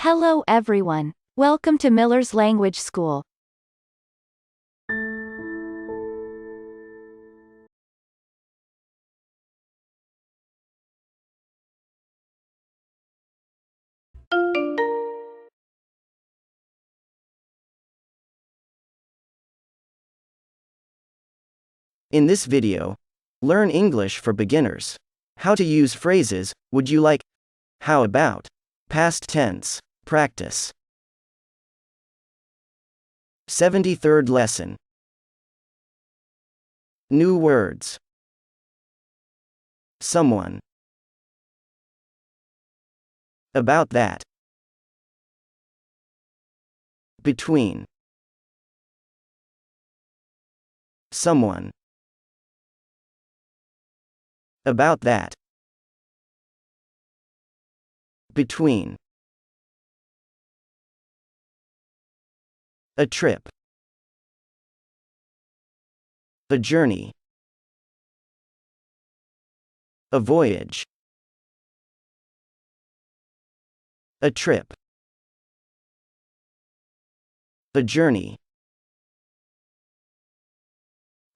Hello everyone. Welcome to Miller's Language School. In this video, learn English for beginners. How to use phrases, would you like, how about, past tense, practice. 73rd lesson. New words. Someone. About that. Between. Someone. About that. Between. A trip. A journey. A voyage. A trip. A journey.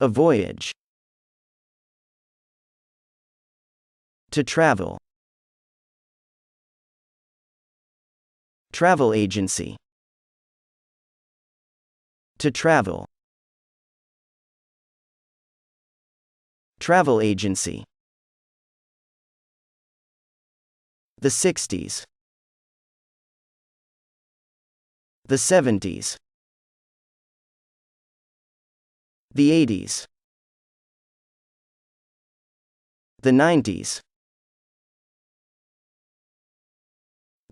A voyage. To travel. Travel agency. To travel. Travel agency. The 60s. The 70s. The 80s. The 90s.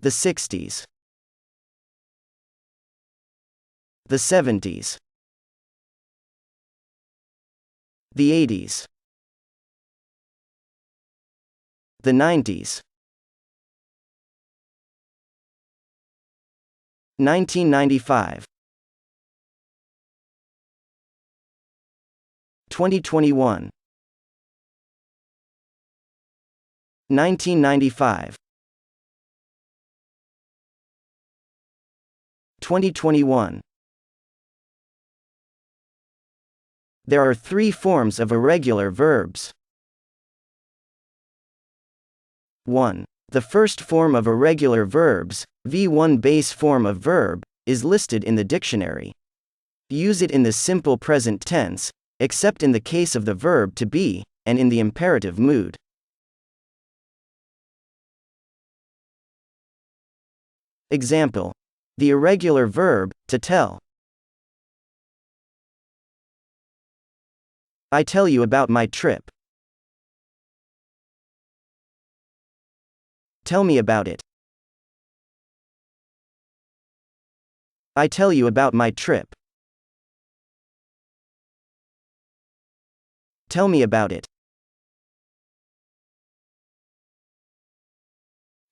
The 60s. The 70s. The 80s. The 90s. 1995. 2021. 1995. 2021. There are three forms of irregular verbs. 1. The first form of irregular verbs, V1 base form of verb, is listed in the dictionary. Use it in the simple present tense, except in the case of the verb to be, and in the imperative mood. Example. The irregular verb, to tell. I tell you about my trip. Tell me about it. I tell you about my trip. Tell me about it.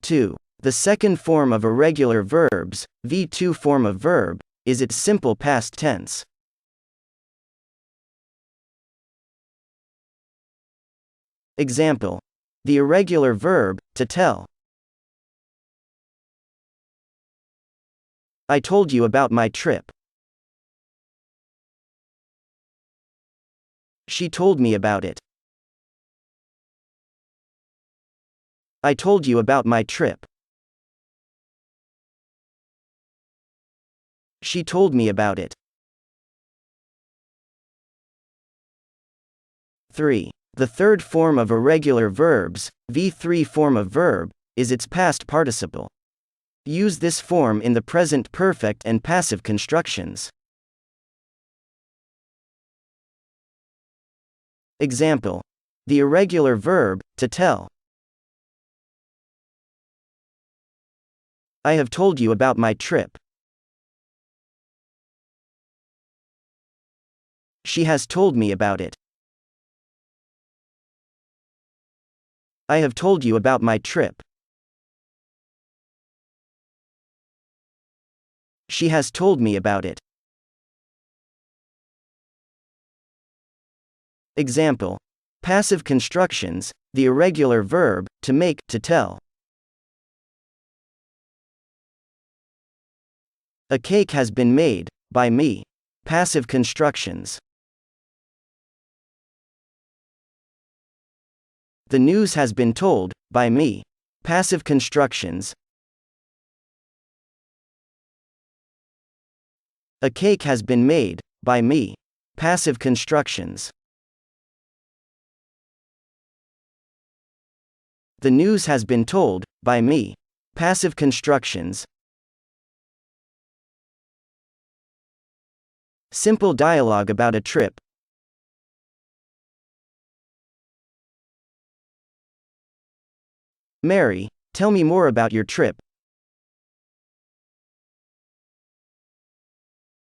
2. The second form of irregular verbs, V2 form of verb, is its simple past tense. Example. The irregular verb, to tell. I told you about my trip. She told me about it. I told you about my trip. She told me about it. 3. The third form of irregular verbs, V3 form of verb, is its past participle. Use this form in the present perfect and passive constructions. Example. The irregular verb, to tell. I have told you about my trip. She has told me about it. I have told you about my trip. She has told me about it. Example. Passive constructions, the irregular verb, to make, to tell. A cake has been made, by me. Passive constructions. The news has been told, by me. Passive constructions. A cake has been made, by me. Passive constructions. The news has been told, by me. Passive constructions. Simple dialogue about a trip. Mary, tell me more about your trip.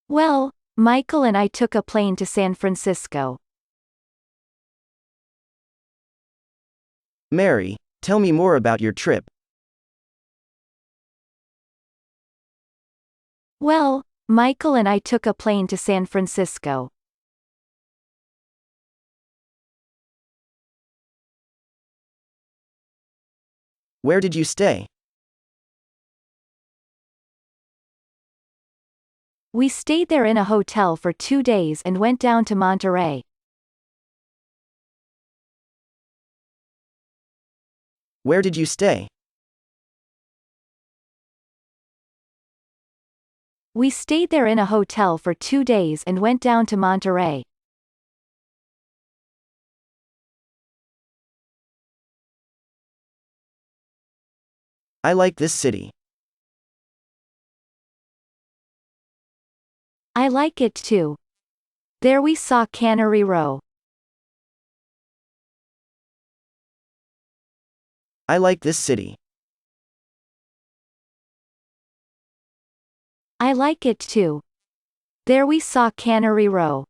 Well, Michael and I took a plane to San Francisco. Mary, tell me more about your trip. Well, Michael and I took a plane to San Francisco. Where did you stay? We stayed there in a hotel for 2 days and went down to Monterey. Where did you stay? We stayed there in a hotel for 2 days and went down to Monterey. I like this city. I like it too. There we saw Cannery Row. I like this city. I like it too. There we saw Cannery Row.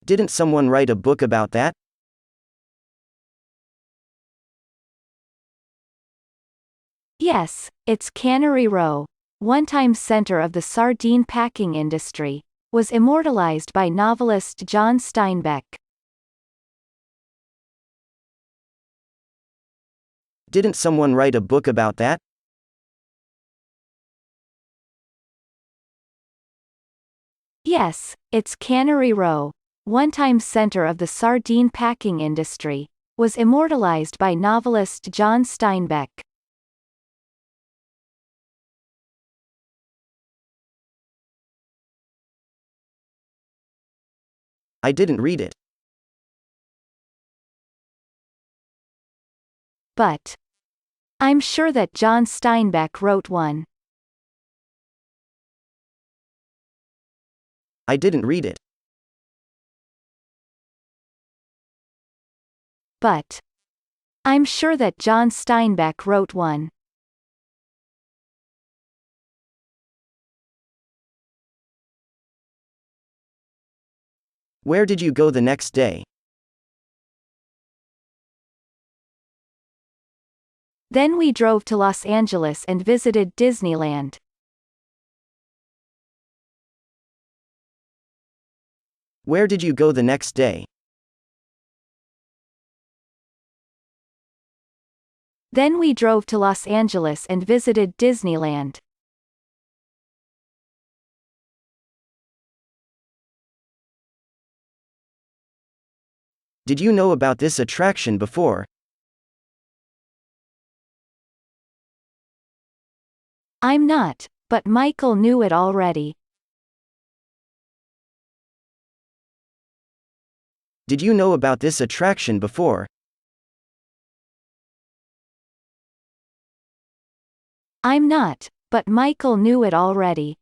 Didn't someone write a book about that? Yes, it's Cannery Row, one-time center of the sardine packing industry, was immortalized by novelist John Steinbeck. Didn't someone write a book about that? Yes, it's Cannery Row, one-time center of the sardine packing industry, was immortalized by novelist John Steinbeck. I didn't read it. But I'm sure that John Steinbeck wrote one. I didn't read it. But I'm sure that John Steinbeck wrote one. Where did you go the next day? Then we drove to Los Angeles and visited Disneyland. Where did you go the next day? Then we drove to Los Angeles and visited Disneyland. Did you know about this attraction before? I'm not, but Michael knew it already. Did you know about this attraction before? I'm not, but Michael knew it already.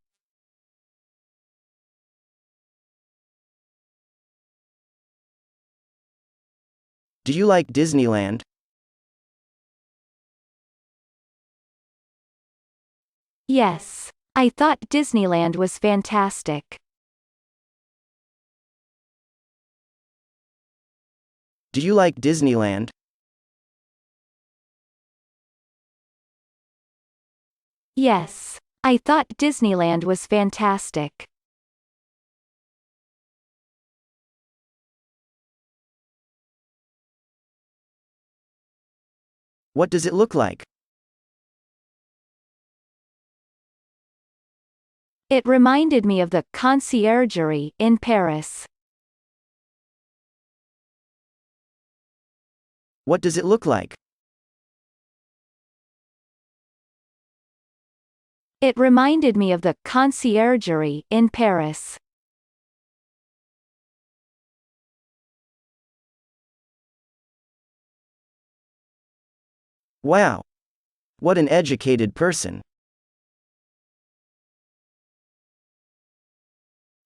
Do you like Disneyland? Yes, I thought Disneyland was fantastic. Do you like Disneyland? Yes, I thought Disneyland was fantastic. What does it look like? It reminded me of the conciergerie in Paris. What does it look like? It reminded me of the conciergerie in Paris. Wow! What an educated person!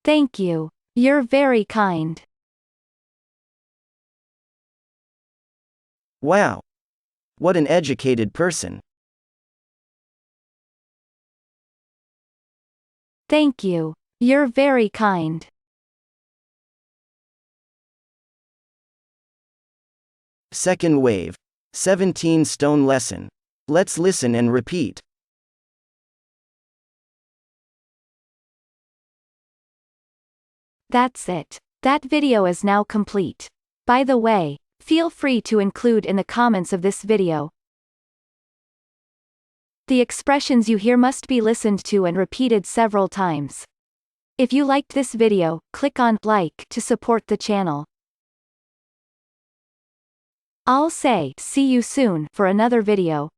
Thank you. You're very kind. Wow! What an educated person! Thank you. You're very kind. Second wave. 17 stone lesson. Let's listen and repeat. That's it. That video is now complete. By the way, feel free to include in the comments of this video. The expressions you hear must be listened to and repeated several times. If you liked this video, click on like to support the channel. I'll say see you soon for another video.